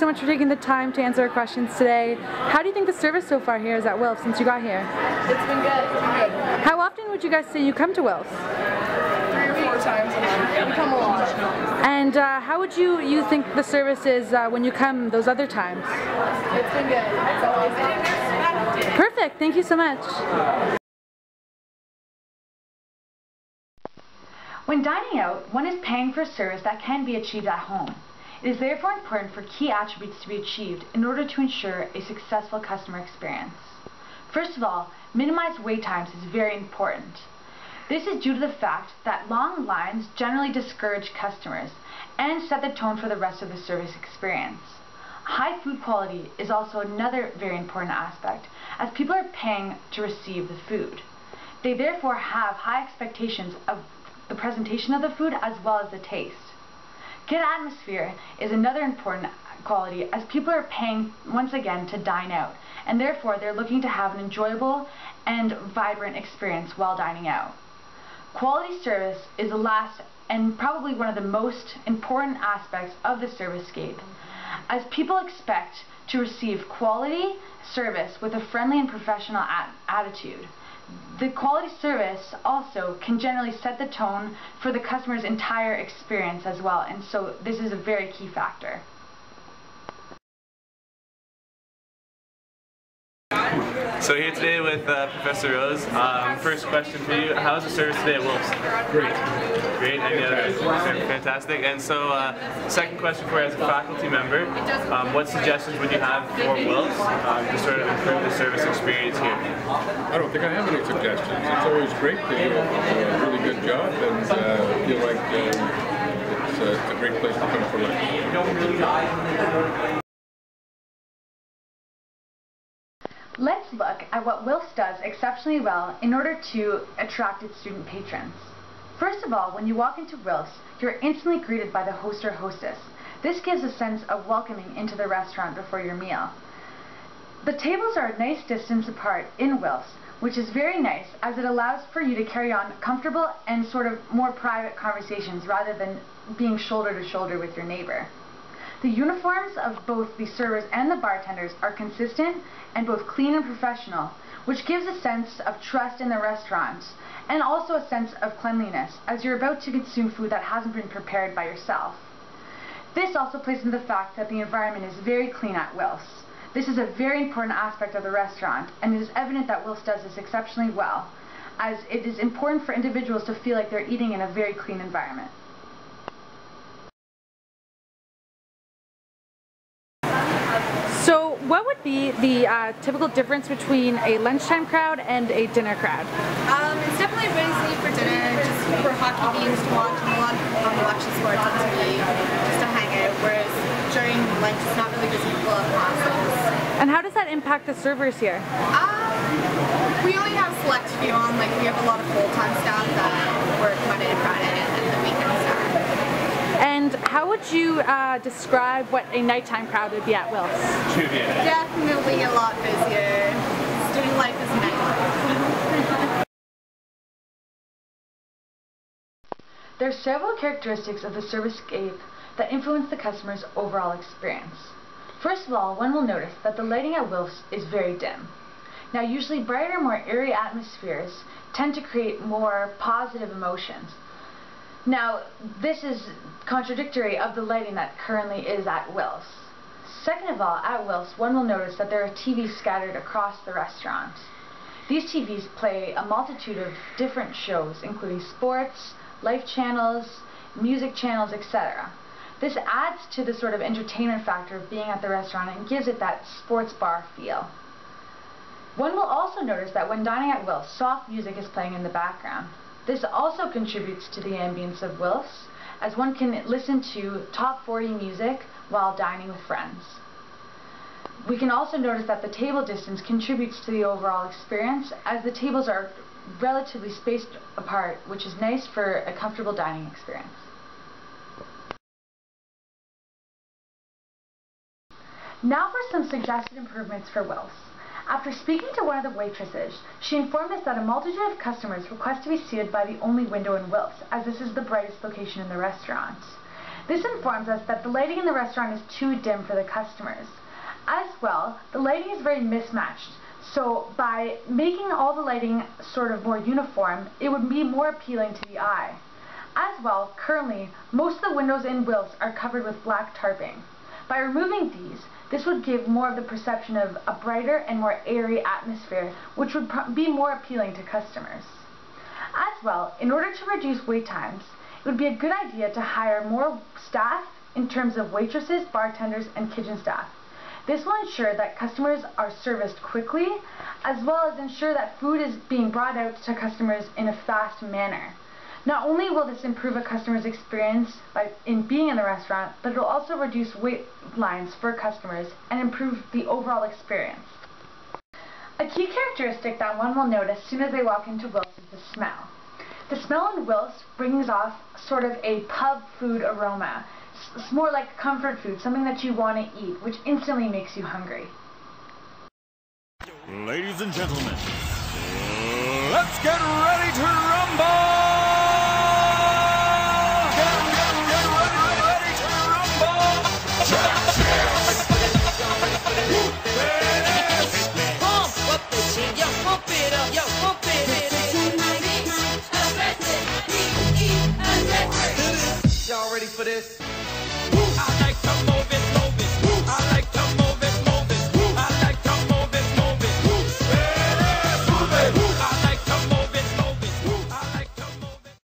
so much for taking the time to answer our questions today. How do you think the service so far here is at Wilf's since you got here? It's been good. It's been good. How often would you guys say you come to Wilf's? 3 or 4 times a month. We come a lot. And how would you think the service is when you come those other times? It's been good. It's always good. Perfect. Thank you so much. When dining out, one is paying for a service that can be achieved at home. It is therefore important for key attributes to be achieved in order to ensure a successful customer experience. First of all, minimized wait times is very important. This is due to the fact that long lines generally discourage customers and set the tone for the rest of the service experience. High food quality is also another very important aspect, as people are paying to receive the food. They therefore have high expectations of the presentation of the food as well as the taste. Good atmosphere is another important quality, as people are paying once again to dine out, and therefore they're looking to have an enjoyable and vibrant experience while dining out. Quality service is the last and probably one of the most important aspects of the service-scape, as people expect to receive quality service with a friendly and professional attitude. The quality service also can generally set the tone for the customer's entire experience as well, and so this is a very key factor. So here today with Professor Rose. First question for you, how is the service today at Wilf's? Great. Great, fantastic. And so second question for you as a faculty member, what suggestions would you have for Wilf's to sort of improve the service experience here? I don't think I have any suggestions. It's always great to do a really good job, and I feel like it's a great place to come for lunch. Let's look at what Wilf's does exceptionally well in order to attract its student patrons. First of all, when you walk into Wilf's, you're instantly greeted by the host or hostess. This gives a sense of welcoming into the restaurant before your meal. The tables are a nice distance apart in Wilf's, which is very nice as it allows for you to carry on comfortable and sort of more private conversations rather than being shoulder to shoulder with your neighbor. The uniforms of both the servers and the bartenders are consistent and both clean and professional, which gives a sense of trust in the restaurant and also a sense of cleanliness as you're about to consume food that hasn't been prepared by yourself. This also plays into the fact that the environment is very clean at Wilf's. This is a very important aspect of the restaurant, and it is evident that Wilf's does this exceptionally well, as it is important for individuals to feel like they're eating in a very clean environment. So what would be the typical difference between a lunchtime crowd and a dinner crowd? It's definitely busy for dinner, just for hockey games to watch, and a lot of people watching sports on TV just to hang out, whereas during lunch it's not really busy full of classes. And how does that impact the servers here? We only have select few on, like we have a lot of full-time staff that work Monday to Friday and the weekend staff. And how would you describe what a nighttime crowd would be at Wilf's? Definitely a lot busier. Student life is nightlife. There are several characteristics of the service-scape that influence the customer's overall experience. First of all, one will notice that the lighting at Wilf's is very dim. Now, usually brighter, more airy atmospheres tend to create more positive emotions. Now, this is contradictory of the lighting that currently is at Wilf's. Second of all, at Wilf's, one will notice that there are TVs scattered across the restaurant. These TVs play a multitude of different shows, including sports, life channels, music channels, etc. This adds to the sort of entertainment factor of being at the restaurant and gives it that sports bar feel. One will also notice that when dining at Wilf's, soft music is playing in the background. This also contributes to the ambience of Wilf's, as one can listen to top 40 music while dining with friends. We can also notice that the table distance contributes to the overall experience, as the tables are relatively spaced apart, which is nice for a comfortable dining experience. Now for some suggested improvements for Wilf's. After speaking to one of the waitresses, she informed us that a multitude of customers request to be seated by the only window in Wilf's, as this is the brightest location in the restaurant. This informs us that the lighting in the restaurant is too dim for the customers. As well, the lighting is very mismatched, so by making all the lighting sort of more uniform, it would be more appealing to the eye. As well, currently, most of the windows in Wilkes are covered with black tarping. By removing these, this would give more of the perception of a brighter and more airy atmosphere, which would be more appealing to customers. As well, in order to reduce wait times, it would be a good idea to hire more staff in terms of waitresses, bartenders, and kitchen staff. This will ensure that customers are serviced quickly, as well as ensure that food is being brought out to customers in a fast manner. Not only will this improve a customer's experience in being in the restaurant, but it will also reduce wait lines for customers and improve the overall experience. A key characteristic that one will notice as soon as they walk into Wilkes is the smell. The smell in Wilkes brings off sort of a pub food aroma. It's more like comfort food, something that you want to eat, which instantly makes you hungry. Ladies and gentlemen, let's get ready to rumble!